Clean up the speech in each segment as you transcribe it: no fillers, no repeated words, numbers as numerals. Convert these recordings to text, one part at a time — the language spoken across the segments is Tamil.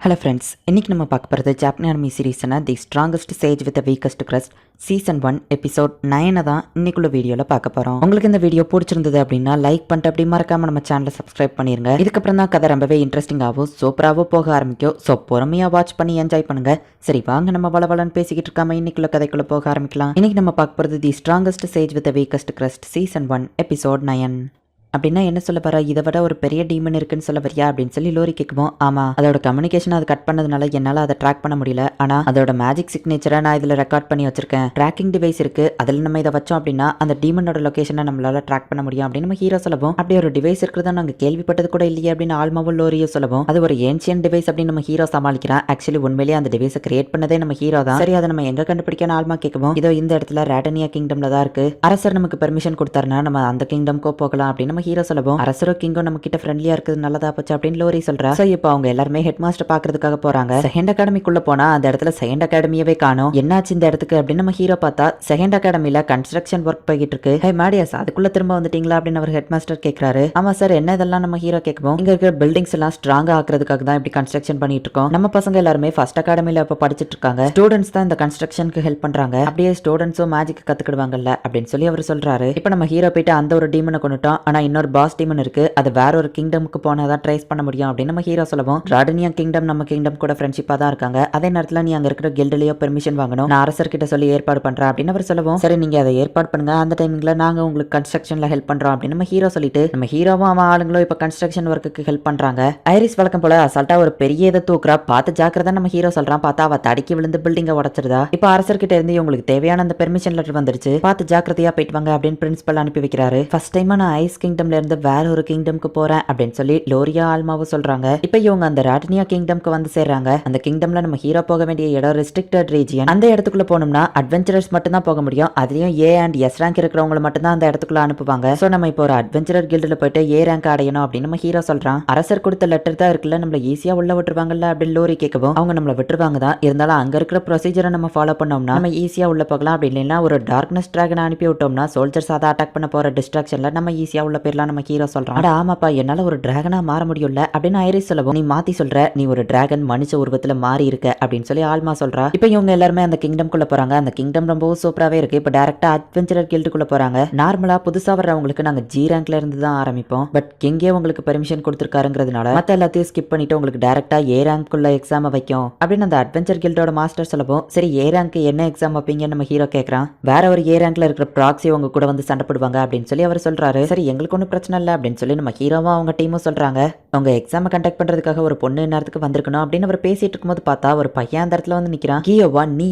ஹலோ ஃப்ரெண்ட்ஸ், இன்றைக்கி நம்ம பார்க்க போகிறது ஜாப்பனீஸ் ஆர்மி சீரீஸ்னா the strongest sage with weakest crest season 1 episode 9 தான் இன்னைக்குள்ள வீடியோவில் பார்க்க போகிறோம். உங்களுக்கு இந்த வீடியோ பிடிச்சிருந்தது அப்படின்னா லைக் பண்ணிட்டு அப்படி மறக்காம நம்ம சேனலை சப்ஸ்கிரைப் பண்ணிருங்க. இதுக்கப்புறம் தான் கதை ரொம்பவே இன்ட்ரெஸ்டிங்காகவும் சூப்பராகவும் போக ஆரம்பிக்கும். ஸோ பொறுமையாக வாட்ச் பண்ணி என்ஜாய் பண்ணுங்க. சரி வாங்க நம்ம வளவலன்னு பேசிக்கிட்டு இருக்காம இன்னைக்குள்ள கதைக்குள்ள போக ஆரம்பிக்கலாம். இன்னைக்கு நம்ம பார்க்க போகிறது தி strongest sage with weakest crest season 1 episode 9. அப்படின்னா என்ன சொல்ல போறா, இதை விட ஒரு பெரிய டீமன் இருக்குன்னு சொல்ல வரியா அப்படின்னு சொல்லி லோரி கேட்குவோம். ஆமா, அதோட கம்யூனிகேஷன் அது கட் பண்ணதுனால என்னால அதை ட்ராக் பண்ண முடியல. ஆனா அதோட மேஜிக் சிக்னேச்சரை நான் இதுல ரெக்கார்ட் பண்ணி வச்சிருக்கேன். ட்ராக்கிங் டிவைஸ் இருக்கு, அதுல நம்ம இதை வச்சோம் அப்படின்னா அந்த டீமனோட லொகேஷனை நம்மளால ட்ராக் பண்ண முடியும் அப்படின்னு நம்ம ஹீரோ சொல்லவும், அப்படி ஒரு டிவைஸ் இருக்கிறதா நாங்க கேள்விப்பட்டது கூட இல்லையே அப்படின்னு ஆல்மாவும் லோரியோ சொல்லவும், அது ஒரு ஏன்ஷியன் டிவைஸ் அப்படின்னு நம்ம ஹீரோ சமாளிக்கிறான். ஆக்சுவலி உண்மையிலேயே அந்த டிவைஸை கிரியேட் பண்ணதே நம்ம ஹீரோ தான். சரி, அதை நம்ம எங்க கண்டுபிடிக்கணும் ஆல்மா கேட்கவும், இதோ இந்த இடத்துல ராட்டனியா கிங்டம்ல தான் இருக்கு. அரசர் நமக்கு பெர்மிஷன் கொடுத்தாருன்னா நம்ம அந்த கிங்டம்க்கோ போகலாம் அப்படின்னு நம்ம ஹீரோ சொல்லவும், அரசரோ கிங்கோ நம்ம கிட்ட ஃப்ரெண்ட்லியா இருக்குது நல்லதா போச்சு அப்படின்னு லோரி சொல்றா. சோ இப்போ அவங்க எல்லாருமே ஹெட் மாஸ்டர் பாக்குறதுக்காக போறாங்க. செகண்ட் அகாடமிக்குள்ள போனா அந்த இடத்துல செகண்ட் அகாடமியவே காணோம். என்னாச்சு இந்த இடத்துக்கு அப்படின்னு நம்ம ஹீரோ பார்த்தா செகண்ட் அகாடமில கன்ஸ்ட்ரக்ஷன் ஒர்க் போய்கிட்டு இருக்கு. ஹே மாடியாஸ், அதுக்குள்ள திரும்ப வந்துட்டீங்களா அப்படின்னு அவர் ஹெட் மாஸ்டர் கேட்கறாரு. ஆமா சார், என்ன இதெல்லாம் நம்ம ஹீரோ கேட்கவும், இங்க இருக்கிற பில்டிங்ஸ் எல்லாம் ஸ்ட்ராங்கா ஆக்குறதுக்காக தான் இப்படி கன்ஸ்ட்ரக்ஷன் பண்ணிட்டு இருக்கோம். நம்ம பசங்க எல்லாருமே ஃபர்ஸ்ட் அகாடமில இப்ப படிச்சிட்டு இருக்காங்க. ஸ்டூடெண்ட்ஸ் தான் இந்த கன்ஸ்ட்ரக்ஷனுக்கு ஹெல்ப் பண்றாங்க. அப்படியே ஸ்டூடெண்ட்ஸும் மேஜிக் கத்துக்கிடுவாங்கல்ல அப்படின்னு சொல்லி அவர் சொல்றாரு. இப்போ நம்ம ஹீரோ போயிட்டு அந்த ஒரு டீமனை கொண்டுட்டோம். ஆனா இன்னொரு பாஸ் டீமன் இருக்கு, அது வேற ஒரு கிங்டமுக்கு போனாதான் ட்ரேஸ் பண்ண முடியும் அப்படின்னு நம்ம ஹீரோ சொல்லவும், ராடனியா கிங்டம் நம்ம கிங்டம் கூட ஃப்ரெண்ட்ஷிப்பா தான் இருக்காங்க. அதே நேரத்துல நீ அங்க இருக்கிற கில்ட்லயோ பெர்மிஷன் வாங்கணும், நான் அரசர் கிட்ட சொல்லி ஏற்பாடு பண்றேன் அப்படின்னு அவர் சொல்லவும், சரி நீங்க அதை ஏற்பாடு பண்ணுங்க, அந்த டைமிங்ல நாங்க உங்களுக்கு கன்ஸ்ட்ரக்ஷன்ல ஹெல்ப் பண்றோம் அப்படின்னு நம்ம ஹீரோ சொல்லிட்டு, நம்ம ஹீரோவும் அவன் ஆளுங்களும் இப்ப கன்ஸ்ட்ரக்ஷன் ஒர்க்குக்கு ஹெல்ப் பண்றாங்க. ஐரிஸ் வழக்கம் போல அசால்ட்டா ஒரு பெரிய இதை தூக்குறா. பார்த்து ஜாக்கிரதா நம்ம ஹீரோ சொல்றான். பார்த்தா அவ தடுக்கி விழுந்து பில்டிங்கை உடைச்சிருதா. இப்ப அரசர் கிட்ட இருந்து உங்களுக்கு தேவையான அந்த பெர்மிஷன் லெட்டர் வந்துருச்சு, பார்த்து ஜாக்கிரதையா போயிட்டு வாங்க அப்படின்னு பிரின்சிபல் அனுப்பி வைக்கிறாரு. ஃபர்ஸ்ட் டைமா நான் ஐஸ் கிங்டம்ல இருந்து வேற ஒரு கிங்டம்க்கு போறேன் அப்படின்னு சொல்லி லோரியா ஆல்மாவும் சொல்றாங்க. இப்ப இவங்க அந்த ராட்டனியா கிங்டம்க்கு வந்து சேர்றாங்க. அந்த கிங்டம்ல நம்ம ஹீரோ போக வேண்டிய இடம் ரெஸ்ட்ரிக்டட் ரீஜியன். அந்த இடத்துக்குள்ள போனோம்னா அட்வென்ச்சரர்ஸ் மட்டும் தான் போக முடியும். அதுலயும் ஏ அண்ட் எஸ் ரேங்க் இருக்கிறவங்க மட்டும் தான் அந்த இடத்துக்குள்ள அனுப்புவாங்க. சோ நம்ம இப்போ ஒரு அட்வென்ச்சரர் கில்டுல போயிட்டு ஏ ரேங்க் அடையணும் அப்படின்னு நம்ம ஹீரோ சொல்றான். அரசர் கொடுத்த லெட்டர் தான் இருக்குல்ல, நம்மள ஈஸியா உள்ள விட்டுருவாங்கல்ல அப்படின்னு லோரி கேட்கவும், அவங்க நம்மள விட்டுருவாங்க தான், இருந்தாலும் அங்க இருக்கிற ப்ரொசீஜரை நம்ம ஃபாலோ பண்ணோம்னா நம்ம ஈஸியா உள்ள போகலாம். அப்படி இல்லைன்னா ஒரு டார்க்னஸ் டிராகன் அனுப்பி விட்டோம்னா சோல்ஜர்ஸ் அதை அட்டாக் பண்ண போற டிஸ்ட்ராக்ஷன்ல நம்ம ஈஸியா உள்ள போயிடலாம் நம்ம ஹீரோ சொல்றான். ஆமாப்பா, என்னால ஒரு டிராகனா மாற முடியும்ல அப்படின்னு ஐரிஸ் சொல்லவும், நீ மாத்தி சொல்ற, நீ ஒரு டிராகன் மனுஷ உருவத்துல மாறி இருக்க அப்படின்னு சொல்லி ஆல்மா சொல்றா. இப்போ இவங்க எல்லாருமே அந்த கிங்டம் குள்ள போறாங்க. அந்த கிங்டம் ரொம்ப சூப்பராவே இருக்கு. இப்போ டைரக்டா அட்வென்ச்சரர் கில்டுக்குள்ள போறாங்க. நார்மலா புதுசா வர்றவங்களுக்கு நாங்க ஜி ரேங்க்ல இருந்து தான் ஆரம்பிப்போம். பட் கிங்கே உங்களுக்கு பெர்மிஷன் கொடுத்திருக்காருங்கிறதுனால மத்த எல்லாத்தையும் ஸ்கிப் பண்ணிட்டு உங்களுக்கு டைரக்டா ஏ ரேங்க் குள்ள எக்ஸாம் வைக்கும் அப்படின்னு அந்த அட்வென்ச்சர் கில்டோட மாஸ்டர் சொல்லவும், சரி ஏ ரேங்க் என்ன எக்ஸாம் வைப்பீங்கன்னு நம்ம ஹீரோ கேட்கறான். வேற ஒரு ஏ ரேங்க்ல இருக்கிற ப்ராக்ஸி உங்க கூட வந்து சண்டை போடுவாங்க அப்படின்னு சொல்லி அவர் சொல்றாரு. சரி எங்களுக்கு ஒன்றும் பிரச்சனை இல்லை அப்படின்னு சொல்லி நம்ம ஹீரோவும் அவங்க டீமும் சொல்றாங்க. அவங்க எக்ஸாம் கண்டக்ட் பண்றதுக்காக ஒரு பொண்ணு நேரத்துக்கு வந்திருக்கணும் அப்படின்னு அவர் பேசிட்டு இருக்கும்போது பார்த்தா ஒரு பையன் அந்த இடத்துல வந்து நிக்கிறான். கியோவா,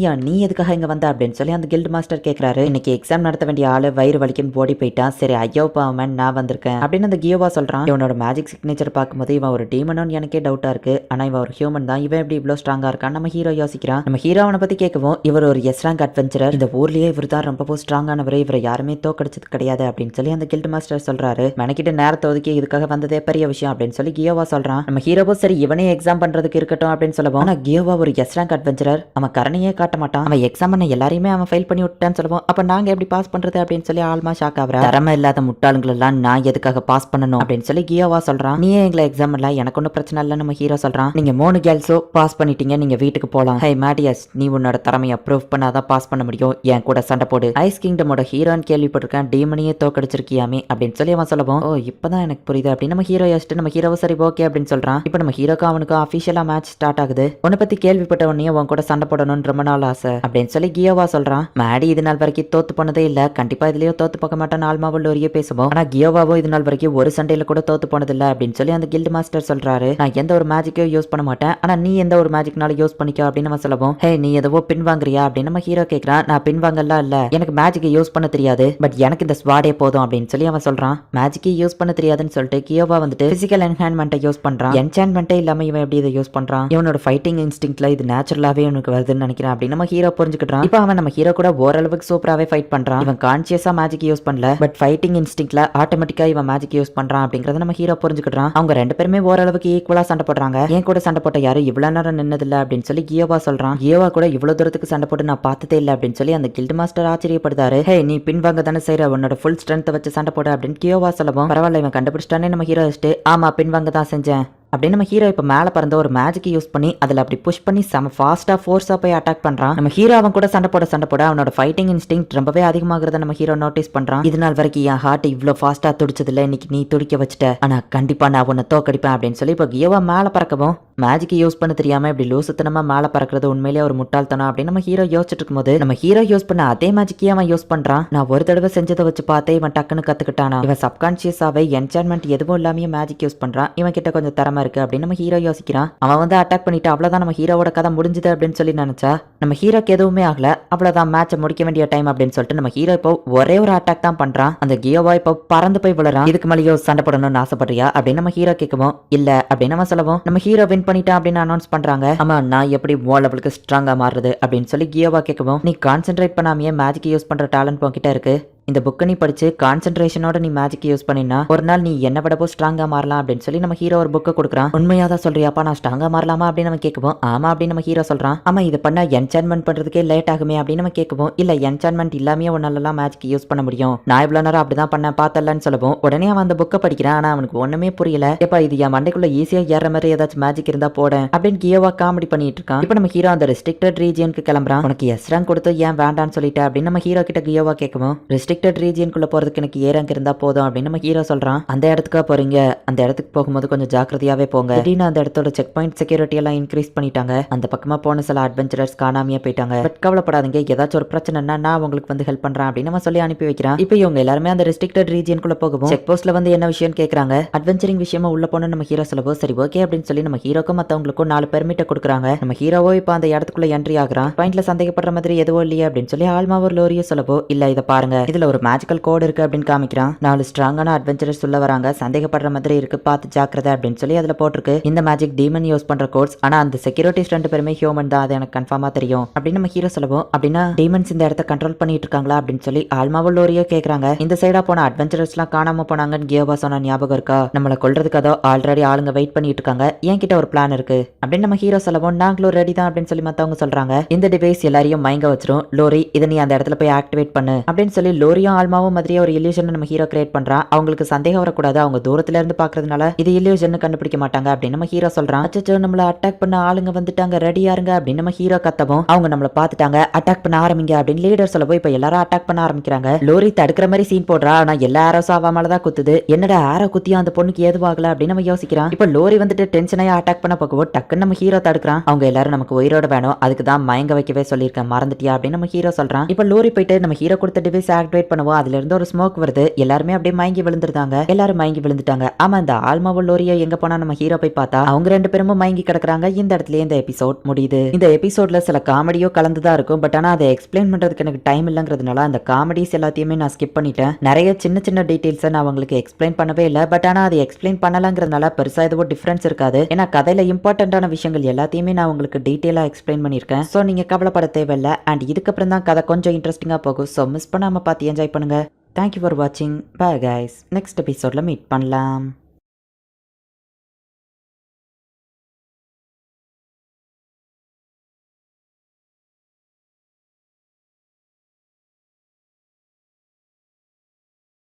நீ எதுக்காக இங்க வந்த அப்படின்னு சொல்லி அந்த கில்ட் மாஸ்டர் கேட்கறாரு. இன்னைக்கு எக்ஸாம் நடத்த வேண்டிய ஆளு வயிறு வலிக்குன்னு ஓடி போயிட்டான். சரி ஐயோ பாவமன், நான் வந்திருக்கேன் அப்படின்னு அந்த கியோவா சொல்றான். இவனோட மேஜிக் சிக்னேச்சர் பார்க்கும்போது இவன் ஒரு டீமனோன்னு எனக்கே டவுட்டா இருக்கு. ஆனா இவன் ஒரு ஹியூமன் தான், இவன் எப்படி இவ்வளவு ஸ்ட்ராங்கா இருக்கான் நம்ம ஹீரோ யோசிக்கிறான். நம்ம ஹீரோ அவனை பத்தி கேட்கவும், இவர் ஒரு எஸ் ரேங்க் அட்வென்ச்சரர், இந்த ஊர்லயே இவர் தான் ரொம்ப ஸ்ட்ராங்கானவர், இவரை யாருமே தோக்கடிச்சது கிடையாது அப்படின்னு சொல்லி அந்த கில்ட் மாஸ்டர் சொல்றாரு. மெனக்கிட்ட நேரத்தை ஒதுக்கி இதுக்காக வந்ததே பெரிய விஷயம் அப்படின்னு சொல்லி கியோவா சொல்றான். நம்ம ஹீரோவோ சரி இவனே எக்ஸாம் பண்றதுக்கு இருக்கட்டும் அப்படின்னு சொல்லுவோம். ஆனா கியோவா ஒரு எஸ் ரேங்க் அட்வென்ச்சரர், அவன் கரணையே காட்ட மாட்டான். அவன் எக்ஸாம் பண்ண எல்லாரையுமே அவன் ஃபெயில் பண்ணி விட்டான்னு சொல்லுவோம். அப்ப நாங்க எப்படி பாஸ் பண்றது அப்படின்னு சொல்லி ஆல்மா ஷாக் ஆகுறா. திறமை இல்லாத முட்டாளுங்கள் எல்லாம் நான் எதுக்காக பாஸ் பண்ணணும் அப்படின்னு சொல்லி கியோவா சொல்றான். நீயே எங்களை எக்ஸாம் இல்ல, எனக்கு ஒன்றும் பிரச்சனை இல்லை நம்ம ஹீரோ சொல்றான். நீங்க 3 கேர்ள்ஸோ பாஸ் பண்ணிட்டீங்க, நீங்க வீட்டுக்கு போலாம். ஹே மேடியஸ், நீ உன்னோட திறமையை ப்ரூவ் பண்ணாதான் பாஸ் பண்ண முடியும், என் கூட சண்டை போடு. ஐஸ் கிங்டமோட ஹீரோன்னு கேள்விப்பட்டிருக்கேன், டீமனையே தோக்கடிச்சிருக்கியாமே அப்படின்னு சொல்லி அவன் சொல்லவும், ஓ இப்பதான் எனக்கு புரியுது அப்படின்னு நம்ம ஹீரோ யோசிச்சுட்டு நம்ம ஹீரோவை சரி ஓகே அப்படின்னு சொல்றான். இப்போ நம்ம ஹீரோக்கு அவனுக்கு அபிஷியலா மேட்ச் ஸ்டார்ட் ஆகுது. உன்னை பத்தி கேள்விப்பட்ட உடனே உன் கூட சண்டை போடணும்னு ரொம்ப நாள் ஆசை அப்படின்னு சொல்லி கியோவா சொல்றான். மேடி இது நாள் வரைக்கும் தோத்து போனதே இல்ல, கண்டிப்பா இதுலயோ தோத்து போக மாட்டான் ஆல்மாவும் லோரியே பேசுவோம். ஆனா கியோவாவோ இது நாள் வரைக்கும் ஒரு சண்டையில கூட தோத்து போனது இல்ல அப்படின்னு சொல்லி அந்த கில்ட் மாஸ்டர் சொல்றாரு. நான் எந்த ஒரு மேஜிக்கையும் யூஸ் பண்ண மாட்டேன், ஆனா நீ எந்த ஒரு மேஜிக்னால யூஸ் பண்ணிக்கோ அப்படின்னு நம்ம சொல்லவும், ஹே நீ எதவோ பின் வாங்குறியா அப்படின்னு நம்ம ஹீரோ கேட்கறான். நான் பின் வாங்கலாம் இல்ல, எனக்கு மேஜிக்கை யூஸ் பண்ண தெரியாது, பட் எனக்கு இந்த ஸ்வாடே போதும் அப்படின்னு சொல்லி அவன் சொல்றான். மேஜிக்கை யூஸ் பண்ண தெரியாதுன்னு சொல்லிட்டு கியோவா வந்துட்டு பிசிக்கல் என்ஹான்மெண்ட்டை யூஸ் பண்றான். என்சான்மெண்ட்டே இல்லாம இவன் எப்படி இதை யூஸ் பண்றான்? இவனோட ஃபைட்டிங் இன்ஸ்டிங்க்ட்ல இது நேச்சுரலாவே இவனுக்கு வருதுன்னு நினைக்கிறான் அப்படின்னு நம்ம ஹீரோ புரிஞ்சுக்கிட்டான். இப்போ அவன் நம்ம ஹீரோ கூட ஓரளவுக்கு சூப்பராவே ஃபைட் பண்றான். இவன் கான்சியஸா மேஜிக் யூஸ் பண்ணல, பட் ஃபைட்டிங் இன்ஸ்டிங்க்ட்ல ஆட்டோமேட்டிக்கா இவன் மேஜிக் யூஸ் பண்றான் அப்படிங்கறத நம்ம ஹீரோ புரிஞ்சுக்கிட்டான். அவங்க ரெண்டு பேருமே ஓரளவுக்கு ஈக்குவலா சண்டை போடுறாங்க. என் கூட சண்டை போட்ட யாரும் இவ்வளவு நேரம் நின்னதில்ல அப்படின்னு சொல்லி கியோவா சொல்றான். கியோவா கூட இவ்வளவு தூரத்துக்கு சண்டை போட்டு நான் பார்த்ததே இல்லை அப்படின்னு சொல்லி அந்த கில்ட் மாஸ்டர் ஆச்சரியப்படுத்தாரு. ஹே நீ பின்வாங்க தானே செய்யற, உன்னோட ஃபுல் ஸ்ட்ரென்த் வச்சு சண்டை போட அப்படின்னு கியோவா சொல்லவும், பரவாயில்ல இவன் கண்டுபிடிச்சிட்டானே நம்ம ஹீரோ வச்சுட்டு, ஆமா பின்வாங்க தான் செஞ்சேன் அப்படின்னு நம்ம ஹீரோ இப்ப மேல பறந்த ஒரு மேஜிக் யூஸ் பண்ணி அதுல அப்படி புஷ் பண்ணி செம ஃபாஸ்டா ஃபோர்ஸா போய் அட்டாக் பண்றான். நம்ம ஹீரோ அவன் கூட சண்டை போட அவனோட ஃபைட்டிங் இன்ஸ்டிங் ரொம்பவே அதிகமாகிறத நம்ம ஹீரோ நோட்டீஸ் பண்றான். இது நாள் வரைக்கும் என் ஹார்ட் இவ்ளோ ஃபாஸ்டா துடிச்சது இல்ல, இன்னைக்கு நீ துடிக்க வச்சுட்ட, ஆனா கண்டிப்பா நான் உன்னை தோக்கடிப்பேன் அப்படின்னு சொல்லி இப்ப கியோவா மேல பறக்கவும் மேஜிக் யூஸ் பண்ண தெரியாம இப்படி லூசுத்தனமா மேல பறக்கிறது உண்மையிலேயே ஒரு முட்டாள்தனம் அப்படின்னு நம்ம ஹீரோ யோசிச்சுட்டு இருக்கும்போது நம்ம ஹீரோ யூஸ் பண்ண அதே மேஜிக்கே அவன் யூஸ் பண்றான். நான் ஒரு தடவை செஞ்சதை வச்சு பார்த்தே இவன் டக்குன்னு கத்துக்கிட்டானா. இவன் சப்கான்சியஸாவே என்சான்மெண்ட் எதுவும் இல்லாம மேஜிக் யூஸ் பண்றான். இவன் கிட்ட கொஞ்சம் திறமை இருக்கு அப்படின்னு நம்ம ஹீரோ யோசிக்கிறான். அவன் வந்து அட்டாக் பண்ணிட்டு அவ்வளவுதான் நம்ம ஹீரோவோட கதை முடிஞ்சுது அப்படின்னு சொல்லி நினைச்சா நம்ம ஹீரோக்கு எதுவுமே ஆகல. அவ்வளவுதான் மேட்சை முடிக்க வேண்டிய டைம் அப்படின்னு சொல்லிட்டு நம்ம ஹீரோ இப்போ ஒரே ஒரு அட்டாக் தான் பண்றான். அந்த கியோவா இப்போ பறந்து போய் விழுறான். இதுக்கு மேலேயோ சண்டை போடணும்னு ஆசைப்படுறியா அப்படின்னு நம்ம ஹீரோ கேட்கவும் இல்ல அப்படின்னு நம்ம சொல்லவும் நம்ம ஹீரோ வின் பண்ணிட்டான் அப்படின்னு அனௌன்ஸ் பண்றாங்க. ஆமா நான் எப்படி லெவலுக்கு ஸ்ட்ராங்கா மாறுறது அப்படின்னு சொல்லி கியோவா கேட்கவும் நீ கான்சென்ட்ரேட் பண்ணாமையே மேஜிக் யூஸ் பண்ற டேலண்ட் உன்கிட்ட இருக்கு. இந்த புக்கை நீ படிச்சு கான்சென்ட்ரேஷனோட நீ மேஜிக் யூஸ் பண்ணினா ஒரு நாள் நீ என்ன விடப்போ ஸ்ட்ராங்கா மாறலாம் அப்படின்னு சொல்லி நம்ம ஹீரோ ஒரு புக்கை கொடுக்குறான். உண்மையா தான் சொல்றியாப்பா, நான் ஸ்ட்ராங்கா மாறலாமா அப்படின்னு நம்ம கேட்கவும் ஆமா அப்படின்னு நம்ம ஹீரோ சொல்றான். ஆமா இது பண்ணா என்சான்மெண்ட் பண்றதுக்கே லேட் ஆகுமே அப்படின்னு நம்ம கேட்கவும் இல்ல என்சான்மெண்ட் இல்லாமே உன்னாலலாம் மேஜிக் யூஸ் பண்ண முடியும், நான் இவ்வளவு நேரம் அப்படிதான் பண்ண பார்த்தலன்னு சொல்லவும் உடனே அவன் அந்த புக்கை படிக்கிறான். ஆனா அவனுக்கு ஒண்ணுமே புரியல. எப்ப இது என் மண்டைக்குள்ள ஈஸியா ஏற மாதிரி ஏதாச்சும் மேஜிக் இருந்தா போட அப்படின்னு கியோவா காமெடி பண்ணிட்டு இருக்கான். இப்ப நம்ம ஹீரோ அந்த ரெஸ்ட்ரிக்டட் ரீஜியனுக்கு கிளம்புறான். உனக்கு எஸ் ரேங்க் கொடுத்து ஏன் வேண்டான்னு சொல்லிட்டு அப்படின்னு நம்ம ஹீரோ கிட்ட கியோவா கேட்கவும் ரெஸ்ட்ரிக்டட் ரீஜியனுக்குள்ள போறதுக்கு எனக்கு ஏ ரேங்க் இருந்தா போதும் அப்படின்னு நம்ம ஹீரோ சொல்றான். அந்த இடத்துக்கு போறீங்க, அந்த இடத்துக்கு போகும்போது கொஞ்சம் ஜாக்கிரதையாவே போங்க. திடீர்னு அந்த இடத்தோட செக் பாயிண்ட் செக்யூரிட்டி எல்லாம் இன்க்ரீஸ் பண்ணிட்டாங்க. அந்த பக்கமா போன சில அட்வென்ச்சரர்ஸ் காணாமையே போயிட்டாங்க. பட் கவலைப்படாதீங்க, ஏதாச்சும் ஒரு பிரச்சனைனா நான் உங்களுக்கு வந்து ஹெல்ப் பண்றேன் அப்படின்னு நம்ம சொல்லி அனுப்பி வைக்கிறான். இப்போ இவங்க எல்லாருமே அந்த ரெஸ்ட்ரிக்டட் ரீஜியனுக்குள்ள போகவும் செக் போஸ்ட்ல வந்து என்ன விஷயம் கேக்குறாங்க. அட்வென்ச்சரிங் விஷயமா உள்ள போன நம்ம ஹீரோ சொல்லவும் சரி ஓகே அப்படின்னு சொல்லி நம்ம ஹீரோக்கும் மத்தவங்களுக்கும் 4 பெர்மிட்ட கொடுக்குறாங்க. நம்ம ஹீரோவோ இப்போ அந்த இடத்துக்குள்ள என்ட்ரி ஆகுறான். பாயிண்ட்ல சந்தேகப்படுற மாதிரி எதுவும் இல்லையே அப்படின்னு சொல்லி ஆல்மா ஒரு லோரியோ சொல்லவோ இல்ல இதை பாருங்க இதுல ஒரு மேஜிக்கல் கோட் இருக்கு அப்படின்னு காமிக்கிறான். 4 ஸ்ட்ராங்கான அட்வென்ச்சரர்ஸ் உள்ள வராங்க, சந்தேகப்படுற மாதிரி இருக்கு, பார்த்து ஜாக்கிரதை அப்படின்னு சொல்லி அதுல போட்டிருக்கு. இந்த மேஜிக் டீமன் யூஸ் பண்ற கோட்ஸ், ஆனா அந்த செக்யூரிட்டிஸ் 2 பேருமே ஹியூமன் தான், அது எனக்கு கன்ஃபார்மா தெரியும் அப்படின்னு நம்ம ஹீரோ சொல்லவும் அப்படின்னா டீமன்ஸ் இந்த இடத்த கண்ட்ரோல் பண்ணிட்டு இருக்காங்களா அப்படின்னு சொல்லி ஆல்மாவோ லோரியோ கேக்குறாங்க. இந்த சைடா போன அட்வென்ச்சரர்ஸ் எல்லாம் காணாம போனாங்கன்னு கியோவா சொன்ன ஞாபகம் இருக்கா? நம்மள கொல்றதுக்கு அதோ ஆல்ரெடி ஆளுங்க வெயிட் பண்ணிட்டு இருக்காங்க, என்கிட்ட ஒரு பிளான் இருக்கு அப்படின்னு நம்ம ஹீரோ சொல்லவும் நாங்களும் ரெடி தான் அப்படின்னு சொல்லி மத்தவங்க சொல்றாங்க. இந்த டிவைஸ் எல்லாரையும் மயங்க வச்சிரும், லோரி இதை நீ அந்த இடத்துல போய் ஆக்டிவேட் பண்ணு அப்படின்னு சொல்லி லோரியும் ஆல்மாவும் மாதிரியே ஒரு இல்யூஷன் நம்ம ஹீரோ கிரியேட் பண்றான். அவங்களுக்கு சந்தேகம் வரக்கூடாது, அவங்க தூரத்துல இருந்து பாக்குறதுனால இது இல்யூஷன் கண்டுபிடிக்க மாட்டாங்க அப்படின்னு நம்ம ஹீரோ சொல்றான். அச்சச்சோ நம்மள அட்டாக் பண்ண ஆளுங்க வந்துட்டாங்க, ரெடியா இருங்க அப்படின்னு நம்ம ஹீரோ கத்தவும் அவங்க நம்மள பாத்துட்டாங்க, அட்டாக் பண்ண ஆரம்பிங்க அப்படின்னு லீடர் சொல்லவும் இப்ப எல்லாரும் அட்டாக் பண்ண ஆரம்பிக்கிறாங்க. லோரி தடுக்கிற மாதிரி சீன் போடுறா, ஆனா எல்லா ஆரோஸும் அவ மேலதான் குத்துது. என்னடா ஆரோ குத்தியும் அந்த பொண்ணுக்கு ஏதுவாகல அப்படின்னு நம்ம யோசிக்கிறான். இப்ப லோரி வந்துட்டு டென்ஷனாயா அட்டாக் பண்ண போகவும் டக்குன்னு நம்ம ஹீரோ தடுக்கிறான். அவங்க எல்லாரும் நமக்கு உயிரோட வேணும், அதுக்கு தான் மயங்க வைக்கவே சொல்லியிருக்கேன், மறந்துட்டியா அப்படின்னு நம்ம ஹீரோ சொல்றான். இப்ப லோரி போயிட்டு நம்ம ஹீரோ கொடுத்த டிவைஸ் ஆக்டிவேட் பண்ணுவோம், அதுல இருந்து ஒரு ஸ்மோக் வருது, எல்லாருமே அப்படியே மயங்கி விழுந்துருந்தாங்க. எல்லாரும் மயங்கி விழுந்துட்டாங்க. ஆமா இந்த ஆல்மாவோ லோரியோ எங்க போனா நம்ம ஹீரோ போய் பார்த்தா அவங்க 2 பேரும் மயங்கி கிடக்குறாங்க. இந்த இடத்துல இந்த எபிசோட் முடியுது. இந்த எபிசோட்ல சில காமெடியோ கலந்துதான் இருக்கும், பட் ஆனா அதை எக்ஸ்பிளைன் பண்றதுக்கு எனக்கு டைம் இல்லங்கிறதுனால அந்த காமெடிஸ் எல்லாத்தையுமே நான் ஸ்கிப் பண்ணிட்டேன். நிறைய சின்ன சின்ன டீடைல்ஸ் நான் அவங்களுக்கு எக்ஸ்பிளைன் பண்ணவே இல்லை, பட் ஆனா அதை எக்ஸ்பிளைன் பண்ணலங்கிறதுனால பெருசா எதுவும் டிஃபரன்ஸ் இருக்காது. ஏன்னா கதையில இம்பார்ட்டன்டான விஷயங்கள் எல்லாத்தையுமே நான் உங்களுக்கு டீட்டெயிலா எக்ஸ்பிளைன் பண்ணிருக்கேன். சோ நீங்க கவலைப்பட தேவையில்லை. அண்ட் இதுக்கப்புறம் தான் கதை கொஞ்சம் இன்ட்ரெஸ்டிங்கா போகும். சோ மிஸ் பண்ணாம பார்த்து என்ஜாய் பண்ணுங்க. Thank you for watching. Bye guys. Next episode la meet பண்ணலாம்.